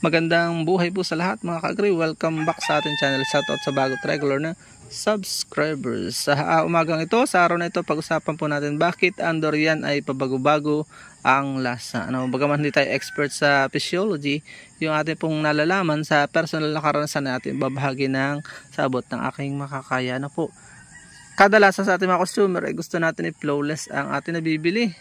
Magandang buhay po sa lahat mga ka-agri. Welcome back sa ating channel. Shoutout sa bago't regular na subscribers. Sa umagang ito, sa araw na ito, pag-usapan po natin bakit ang durian ay pabago-bago ang lasa. Bagaman hindi tayo expert sa physiology, yung ating pong nalalaman sa personal na karanasan natin, babahagi ng sabot ng aking makakaya na po. Kadalasan sa ating mga consumer ay gusto natin i-flawless ang ating nabibili.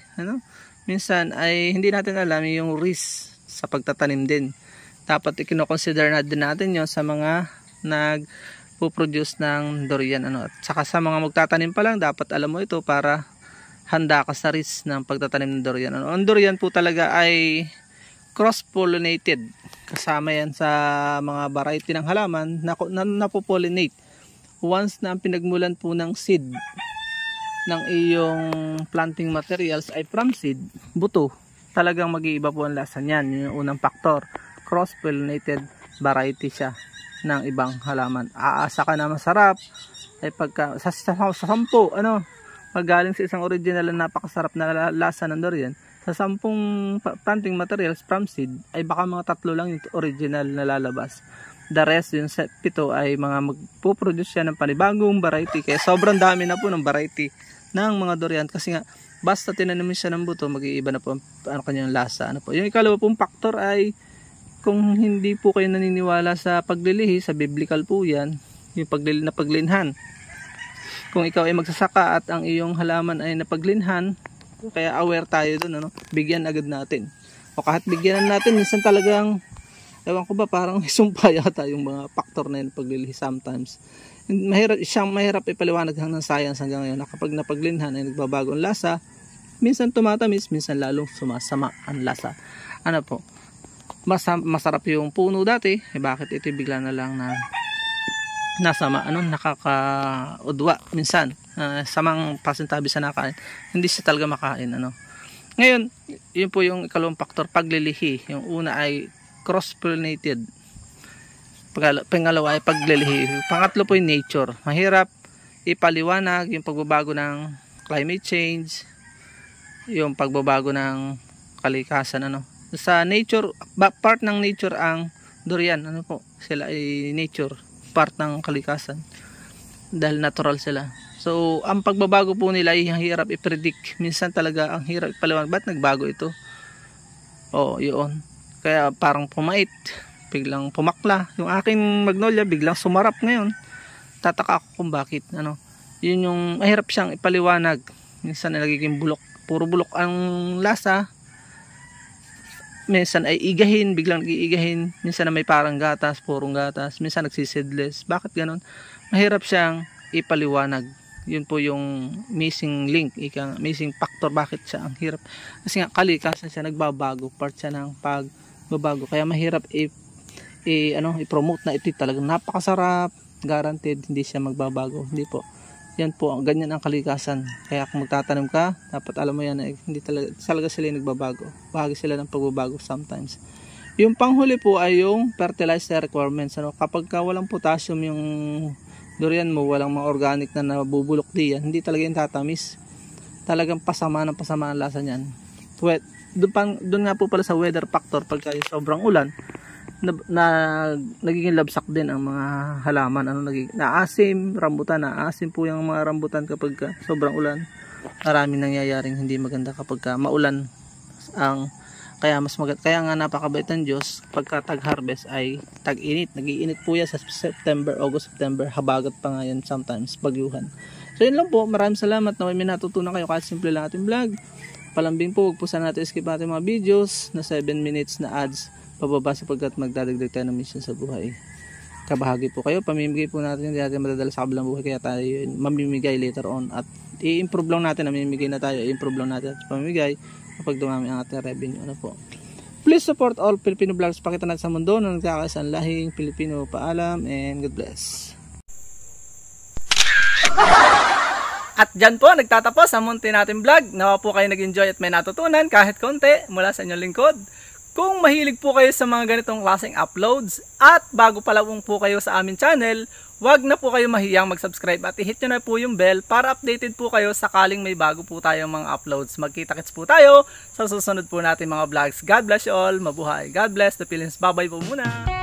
Minsan ay hindi natin alam yung risk sa pagtatanim din. Dapat i-consider na din natin yon sa mga nagpo-produce ng durian. At saka sa mga magtatanim pa lang, dapat alam mo ito para handa ka sa risk ng pagtatanim ng durian. Ang durian po talaga ay cross-pollinated. Kasama yan sa mga variety ng halaman na napopollinate. Once na ang pinagmulan po ng seed ng iyong planting materials ay from seed, buto, talagang mag-iiba po ang lasa niyan. Yung unang factor, cross-pollinated variety siya ng ibang halaman. Aasa ka na masarap ay pagka sa 10, magaling sa isang original na napakasarap na lasa ng durian, sa 10 planting materials from seed ay baka mga 3 lang yung original na lalabas. The rest, yung 7 ay mga magpo-produce siya ng panibagong variety. Kaya sobrang dami na po ng variety ng mga durian kasi nga basta tinanim siya ng buto, mag-iiba na po ang kanyang lasa. Yung ikalawa pong factor ay kung hindi po kayo naniniwala sa paglilihi, sa biblical po yan, yung paglinhan. Kung ikaw ay magsasaka at ang iyong halaman ay napaglinhan, kaya aware tayo dun, bigyan agad natin. O kahit bigyan natin, minsan talagang, ewan ko ba, parang sumpa yata yung mga factor na yun paglilihi sometimes. Mahirap ipaliwanag ng science hanggang ngayon na kapag napaglinhan ay nagbabago ang lasa, minsan tumatamis, minsan lalong sumasama ang lasa. Masarap yung puno dati, bakit ito bigla na lang na nasama, nakakaudwa minsan, samang pasintabi sa nakain, hindi siya talaga makain. Ngayon, yun po yung ikalawang faktor, paglilihi. Yung una ay cross-pollinated, pangalawa ay paglilihi, pangatlo po yung nature. Mahirap ipaliwanag yung pagbabago ng climate change, yung pagbabago ng kalikasan. Sa nature, part ng nature ang durian. Sila ay nature, part ng kalikasan dahil natural sila. So ang pagbabago po nila ay hirap i-predict. Minsan talaga ang hirap ipaliwanag, ba't nagbago ito? Yun, kaya parang pumait, biglang pumakla. Yung aking magnolia biglang sumarap ngayon, tataka ako kung bakit. Yun yung mahirap siyang ipaliwanag. Minsan ay nagiging bulok, puro bulok ang lasa. Minsan ay igahin, biglang iigahin. Minsan na may parang gatas, purong gatas. Minsan nagsiseedless. Bakit ganon? Mahirap siyang ipaliwanag. Yun po yung missing link, missing factor. Bakit siya ang hirap? Kasi nga kalikasan siya, nagbabago. Part siya ng pagbabago. Kaya mahirap i-promote na ito talagang napakasarap. Guaranteed, hindi siya magbabago. Hindi po. Yan po, ganyan ang kalikasan. Kaya kung magtatanim ka, dapat alam mo yan na hindi talaga sila nagbabago. Bahagi sila ng pagbabago sometimes. Yung panghuli po ay yung fertilizer requirements. Kapag walang potassium yung durian mo, walang mga organic na nabubulok diyan, hindi talaga yung tatamis. Talagang pasama ang lasa niyan. Doon nga po pala sa weather factor, pagka sobrang ulan, nagiging labsak din ang mga halaman. Naasim, rambutan, naasim po yung mga rambutan kapag sobrang ulan. Maraming nangyayaring hindi maganda kapag maulan. Kaya nga napakabait ng Diyos pagka tag-harvest ay tag-init. Nag-iinit po yan sa September, August, September. Habagat pa nga yan sometimes, bagyuhan. So yun lang po, maraming salamat na may natutunan kayo kahit simple lang ating vlog. Palambing po, huwag po sana natin skip natin mga videos na 7 minutes na ads pababa sapagkat magdadagdag tayo ng mission sa buhay. Kabahagi po kayo, pamimigay po natin, hindi natin madadala sa kabilang buhay, kaya tayo mamimigay later on at i-improve lang natin, namimigay na tayo, i-improve lang natin at pamimigay kapag dumami ang ating revenue. Please support all Filipino vlogs, pakita natin sa mundo na nagkakaisang lahing Pilipino. Paalam and God bless. At dyan po nagtatapos ang munti natin vlog. Nawa po kayo nag-enjoy at may natutunan kahit konti mula sa inyong lingkod. Kung mahilig po kayo sa mga ganitong klaseng uploads at bago pa lang po kayo sa aming channel, Huwag na po kayo mahiyang mag-subscribe at i-hit nyo na po yung bell para updated po kayo sakaling may bago po tayong mga uploads. Magkita-kits po tayo sa susunod po natin mga vlogs. God bless you all. Mabuhay. God bless the Philippines. Bye-bye po muna.